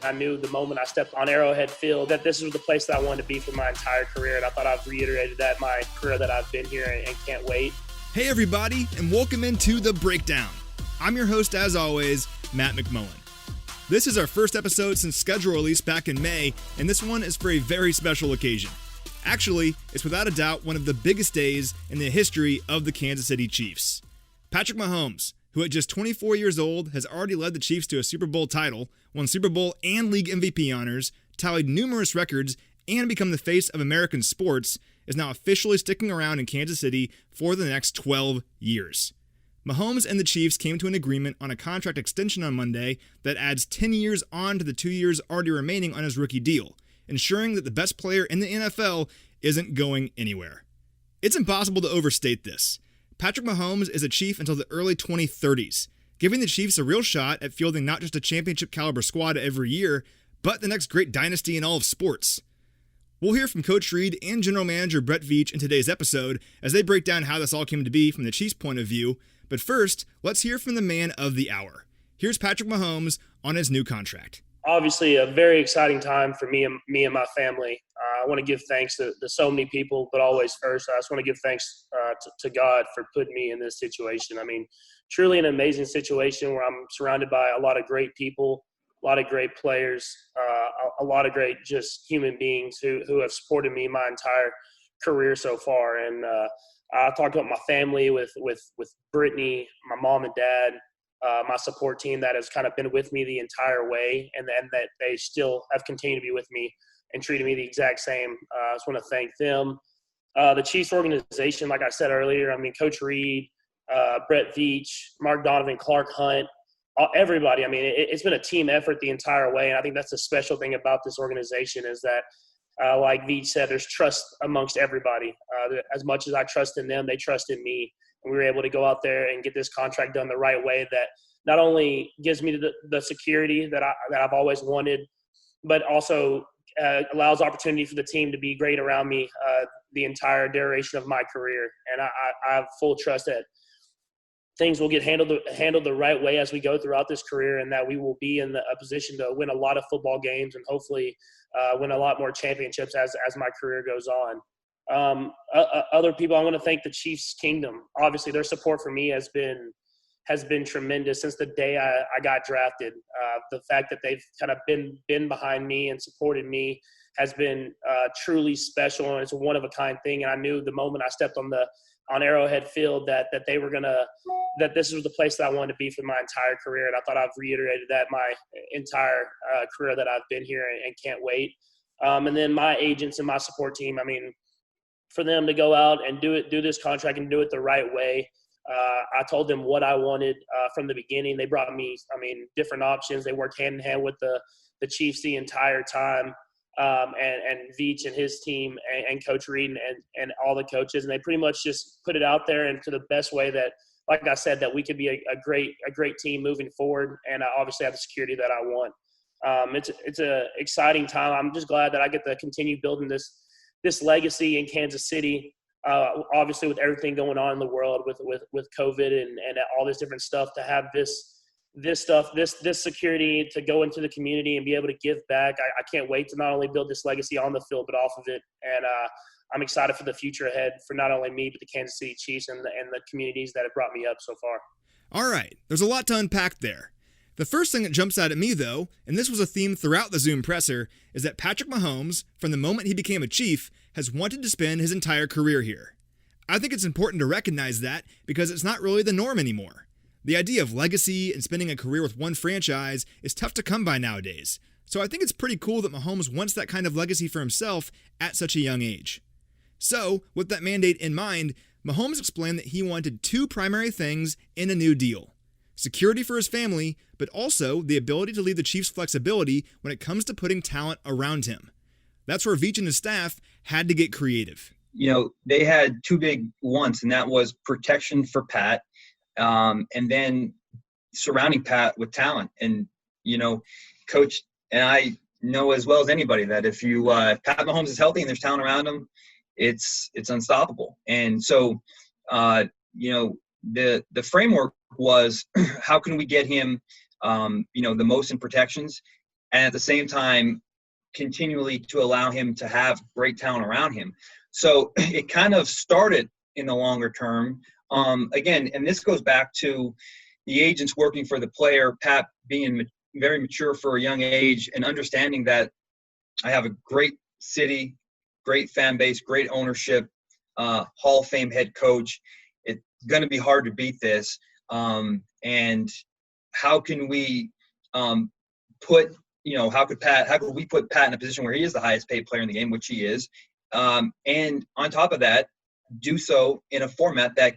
I knew the moment I stepped on Arrowhead Field that this was the place that I wanted to be for my entire career. And I thought I've reiterated that my career that I've been here and can't wait. Hey everybody, and welcome into The Breakdown. I'm your host as always, Matt McMullen. This is our first episode since schedule release back in May, and this one is for a very special occasion. Actually, it's without a doubt one of the biggest days in the history of the Kansas City Chiefs. Patrick Mahomes, who at just 24 years old has already led the Chiefs to a Super Bowl title, won Super Bowl and league MVP honors, tallied numerous records, and become the face of American sports, is now officially sticking around in Kansas City for the next 12 years. Mahomes and the Chiefs came to an agreement on a contract extension on Monday that adds 10 years on to the 2 years already remaining on his rookie deal, ensuring that the best player in the NFL isn't going anywhere. It's impossible to overstate this. Patrick Mahomes is a Chief until the early 2030s, giving the Chiefs a real shot at fielding not just a championship-caliber squad every year, but the next great dynasty in all of sports. We'll hear from Coach Reid and General Manager Veach in today's episode as they break down how this all came to be from the Chiefs' point of view. But first, let's hear from the man of the hour. Here's Patrick Mahomes on his new contract. Obviously, a very exciting time for me and my family. I want to give thanks to so many people, but always first, I just want to give thanks to God for putting me in this situation. I mean, truly an amazing situation where I'm surrounded by a lot of great people, a lot of great players, a lot of great just human beings who have supported me my entire career so far. And I talked about my family with Brittany, my mom and dad, my support team that has kind of been with me the entire way, and that they still have continued to be with me and treated me the exact same. I just want to thank them. The Chiefs organization, like I said earlier, I mean, Coach Reid, Veach, Mark Donovan, Clark Hunt, everybody. I mean, it's been a team effort the entire way, and I think that's the special thing about this organization is that, like Veach said, there's trust amongst everybody. As much as I trust in them, they trust in me. And we were able to go out there and get this contract done the right way that not only gives me the security that I've always wanted, but also allows opportunity for the team to be great around me the entire duration of my career. And I have full trust that things will get handled the right way as we go throughout this career, and that we will be in a position to win a lot of football games and hopefully win a lot more championships as my career goes on. Other people, I want to thank the Chiefs Kingdom. Obviously, their support for me has been tremendous since the day I got drafted. The fact that they've kind of been behind me and supported me has been truly special, and it's a one-of-a-kind thing. And I knew the moment I stepped on Arrowhead Field that this was the place that I wanted to be for my entire career. And I thought I've reiterated that my entire career that I've been here and can't wait. And then my agents and my support team, I mean, for them to go out and do this contract and do it the right way. I told them what I wanted from the beginning. They brought me, different options. They worked hand in hand with the Chiefs the entire time, and Veach and his team and Coach Reid and all the coaches. And they pretty much just put it out there and to the best way that, like I said, that we could be a great team moving forward. And I obviously have the security that I want. It's an exciting time. I'm just glad that I get to continue building this legacy in Kansas City. Obviously, with everything going on in the world with COVID and all this different stuff, to have this security to go into the community and be able to give back. I can't wait to not only build this legacy on the field, but off of it. And I'm excited for the future ahead for not only me, but the Kansas City Chiefs and the communities that have brought me up so far. All right, there's a lot to unpack there. The first thing that jumps out at me, though, and this was a theme throughout the Zoom presser, is that Patrick Mahomes, from the moment he became a Chief, has wanted to spend his entire career here. I think it's important to recognize that because it's not really the norm anymore. The idea of legacy and spending a career with one franchise is tough to come by nowadays, so I think it's pretty cool that Mahomes wants that kind of legacy for himself at such a young age. So, with that mandate in mind, Mahomes explained that he wanted two primary things in a new deal: security for his family, but also the ability to leave the Chiefs flexibility when it comes to putting talent around him. That's where Veach and his staff had to get creative. You know, they had two big wants, and that was protection for Pat, and then surrounding Pat with talent. And, you know, Coach and I know as well as anybody that if Pat Mahomes is healthy and there's talent around him, it's unstoppable. And so, you know, the framework was how can we get him, you know, the most in protections and at the same time continually to allow him to have great talent around him. So it kind of started in the longer term. Again, and this goes back to the agents working for the player, Pat being very mature for a young age and understanding that I have a great city, great fan base, great ownership, Hall of Fame head coach. It's going to be hard to beat this. And how can we how could we put Pat in a position where he is the highest paid player in the game, which he is, and on top of that, do so in a format that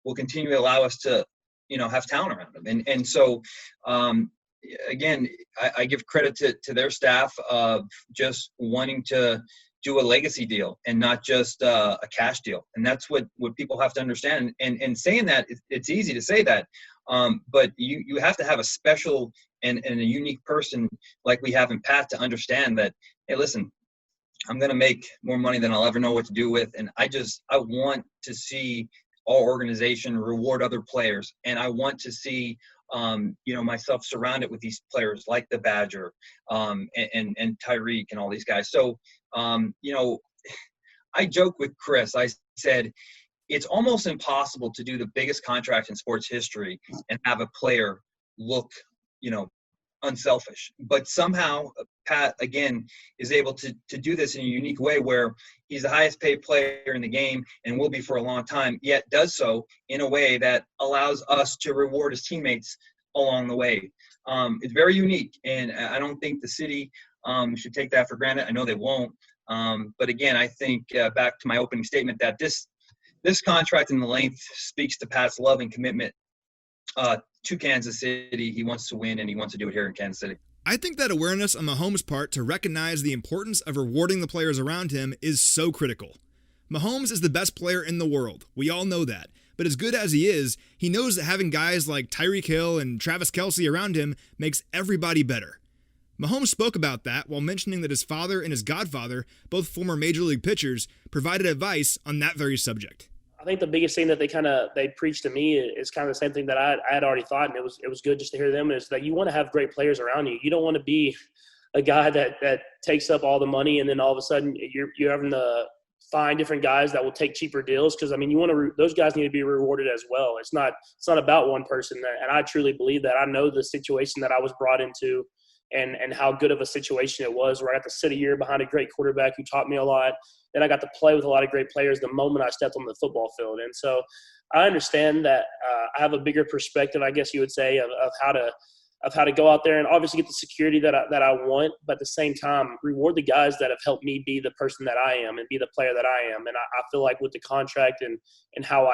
will continue to allow us to, have talent around him. And so, again, I give credit to their staff of just wanting to do a legacy deal and not just a cash deal. And that's what people have to understand. And saying that, it's easy to say that, but you have to have a special and a unique person like we have in Pat to understand that, hey, listen, I'm going to make more money than I'll ever know what to do with. And I want to see our organization reward other players. And I want to see, myself surrounded with these players like the Badger and Tyreek and all these guys. So, I joke with Chris. I said, it's almost impossible to do the biggest contract in sports history and have a player look, unselfish. But somehow Pat, again, is able to do this in a unique way where he's the highest paid player in the game and will be for a long time, yet does so in a way that allows us to reward his teammates along the way. It's very unique, and I don't think the city should take that for granted. I know they won't. But again, I think back to my opening statement that this contract and the length speaks to Pat's love and commitment to Kansas City. He wants to win, and he wants to do it here in Kansas City. I think that awareness on Mahomes' part to recognize the importance of rewarding the players around him is so critical. Mahomes is the best player in the world. We all know that. But as good as he is, he knows that having guys like Tyreek Hill and Travis Kelce around him makes everybody better. Mahomes spoke about that while mentioning that his father and his godfather, both former Major League pitchers, provided advice on that very subject. I think the biggest thing that they preached to me is kind of the same thing that I had already thought, and it was good just to hear them, is that you want to have great players around you. You don't want to be a guy that takes up all the money and then all of a sudden you're having to find different guys that will take cheaper deals, because you want to those guys need to be rewarded as well. It's not about one person, and I truly believe that. I know the situation that I was brought into and how good of a situation it was, where I got to sit a year behind a great quarterback who taught me a lot. Then I got to play with a lot of great players the moment I stepped on the football field. And so I understand that I have a bigger perspective, I guess you would say, of how to go out there and obviously get the security that I want, but at the same time, reward the guys that have helped me be the person that I am and be the player that I am. And I feel like with the contract and how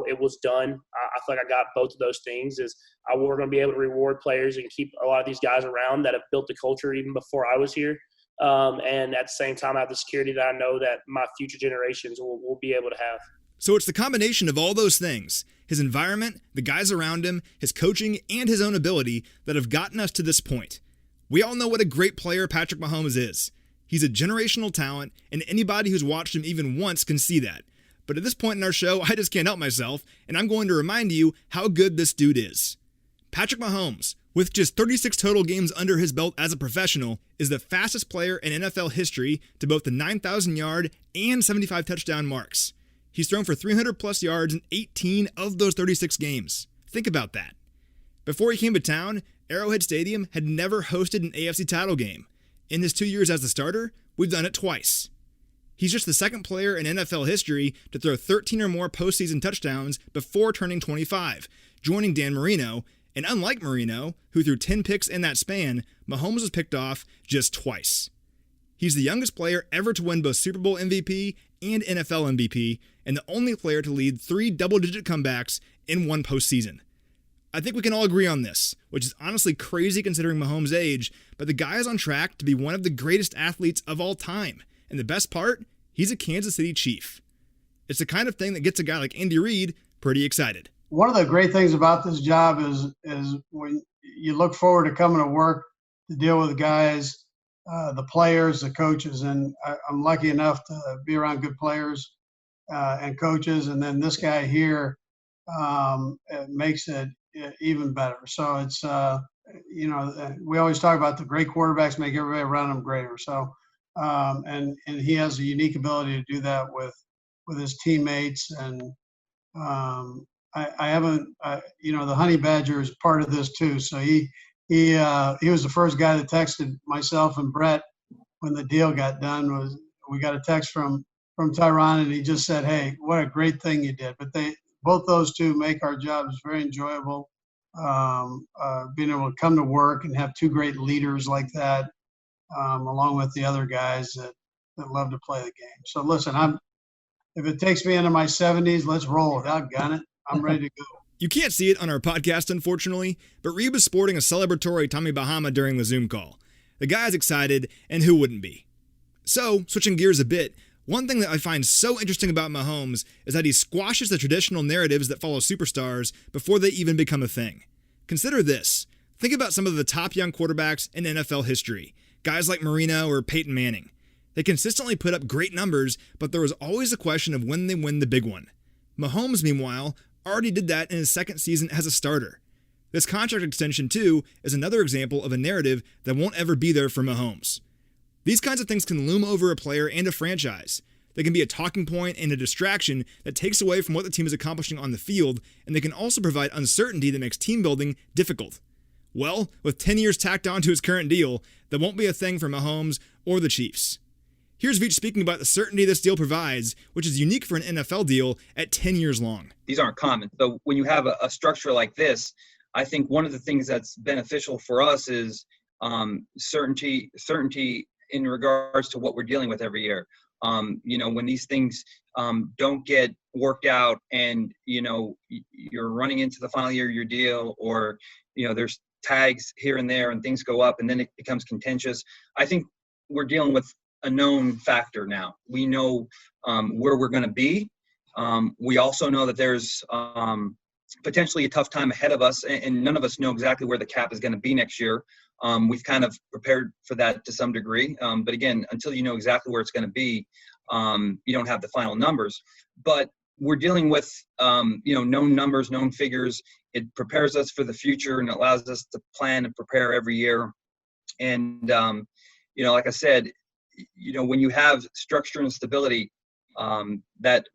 it was done, I feel like I got both of those things. We're going to be able to reward players and keep a lot of these guys around that have built the culture even before I was here. And at the same time, I have the security that I know that my future generations will be able to have. So it's the combination of all those things, his environment, the guys around him, his coaching, and his own ability that have gotten us to this point. We all know what a great player Patrick Mahomes is. He's a generational talent, and anybody who's watched him even once can see that. But at this point in our show, I just can't help myself, and I'm going to remind you how good this dude is. Patrick Mahomes, with just 36 total games under his belt as a professional, is the fastest player in NFL history to both the 9,000-yard and 75 touchdown marks. He's thrown for 300-plus yards in 18 of those 36 games. Think about that. Before he came to town, Arrowhead Stadium had never hosted an AFC title game. In his 2 years as the starter, we've done it twice. He's just the second player in NFL history to throw 13 or more postseason touchdowns before turning 25, joining Dan Marino. And unlike Marino, who threw 10 picks in that span, Mahomes was picked off just twice. He's the youngest player ever to win both Super Bowl MVP and NFL MVP, and the only player to lead 3 double-digit comebacks in one postseason. I think we can all agree on this, which is honestly crazy considering Mahomes' age, but the guy is on track to be one of the greatest athletes of all time. And the best part, he's a Kansas City Chief. It's the kind of thing that gets a guy like Andy Reid pretty excited. One of the great things about this job is when you look forward to coming to work to deal with the guys, the players, the coaches, and I'm lucky enough to be around good players and coaches, and then this guy here it makes it even better. So we always talk about the great quarterbacks make everybody around them greater. So, and he has a unique ability to do that with his teammates. And the Honey Badger is part of this too. So he was the first guy that texted myself and Brett when the deal got done. We got a text from Tyron, and he just said, "Hey, what a great thing you did." But both those two make our jobs very enjoyable. Being able to come to work and have two great leaders like that, along with the other guys that love to play the game. So listen, if it takes me into my 70s, let's roll it. I'll gun it. I'm ready to go. You can't see it on our podcast, unfortunately, but Reid was sporting a celebratory Tommy Bahama during the Zoom call. The guy's excited, and who wouldn't be? So, switching gears a bit, one thing that I find so interesting about Mahomes is that he squashes the traditional narratives that follow superstars before they even become a thing. Consider this. Think about some of the top young quarterbacks in NFL history, guys like Marino or Peyton Manning. They consistently put up great numbers, but there was always a question of when they win the big one. Mahomes, meanwhile, already did that in his second season as a starter. This contract extension, too, is another example of a narrative that won't ever be there for Mahomes. These kinds of things can loom over a player and a franchise. They can be a talking point and a distraction that takes away from what the team is accomplishing on the field, and they can also provide uncertainty that makes team building difficult. Well, with 10 years tacked on to his current deal, that won't be a thing for Mahomes or the Chiefs. Here's Veach speaking about the certainty this deal provides, which is unique for an NFL deal at 10 years long. These aren't common. So when you have a structure like this, I think one of the things that's beneficial for us is certainty in regards to what we're dealing with every year. When these things don't get worked out and, you're running into the final year of your deal, or, there's tags here and there and things go up and then it becomes contentious. I think we're dealing with a known factor now. We know where we're going to be. We also know that there's potentially a tough time ahead of us, and none of us know exactly where the cap is going to be next year. We've kind of prepared for that to some degree. But again, until you know exactly where it's going to be, you don't have the final numbers. But we're dealing with, known numbers, known figures. It prepares us for the future and allows us to plan and prepare every year. And, like I said, when you have structure and stability, that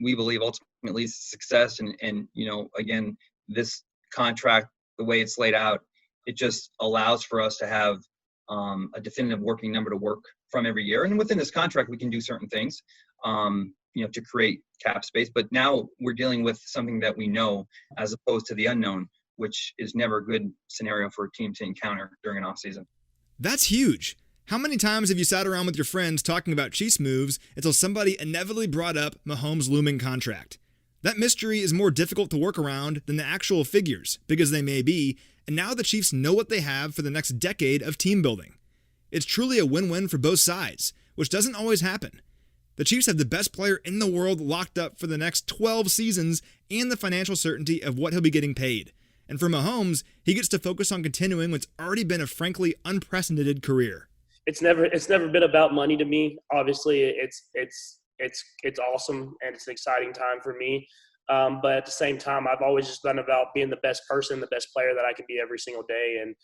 we believe ultimately is success. And again, this contract, the way it's laid out, it just allows for us to have a definitive working number to work from every year. And within this contract, we can do certain things, to create cap space. But now we're dealing with something that we know as opposed to the unknown, which is never a good scenario for a team to encounter during an offseason. That's huge. How many times have you sat around with your friends talking about Chiefs moves until somebody inevitably brought up Mahomes' looming contract? That mystery is more difficult to work around than the actual figures, big as they may be, and now the Chiefs know what they have for the next decade of team building. It's truly a win-win for both sides, which doesn't always happen. The Chiefs have the best player in the world locked up for the next 12 seasons and the financial certainty of what he'll be getting paid. And for Mahomes, he gets to focus on continuing what's already been a frankly unprecedented career. It's never been about money to me. Obviously, it's awesome and it's an exciting time for me. But at the same time, I've always just been about being the best person, the best player that I can be every single day. And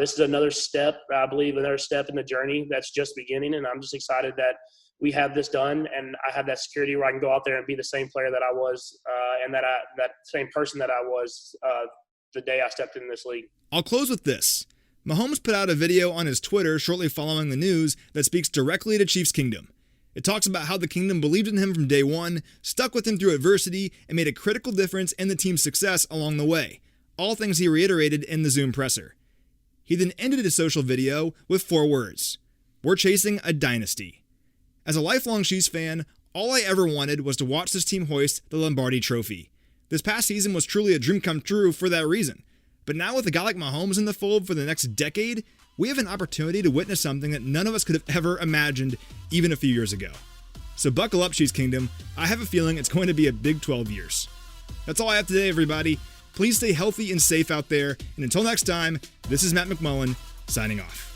this is another step, I believe, another step in the journey that's just beginning. And I'm just excited that we have this done, and I have that security where I can go out there and be the same player that I was, and that same person that I was the day I stepped in this league. I'll close with this. Mahomes put out a video on his Twitter shortly following the news that speaks directly to Chiefs Kingdom. It talks about how the Kingdom believed in him from day one, stuck with him through adversity, and made a critical difference in the team's success along the way. All things he reiterated in the Zoom presser. He then ended his social video with 4 words. We're chasing a dynasty. As a lifelong Chiefs fan, all I ever wanted was to watch this team hoist the Lombardi Trophy. This past season was truly a dream come true for that reason. But now with a guy like Mahomes in the fold for the next decade, we have an opportunity to witness something that none of us could have ever imagined even a few years ago. So buckle up, Chiefs Kingdom. I have a feeling it's going to be a big 12 years. That's all I have today, everybody. Please stay healthy and safe out there. And until next time, this is Matt McMullen, signing off.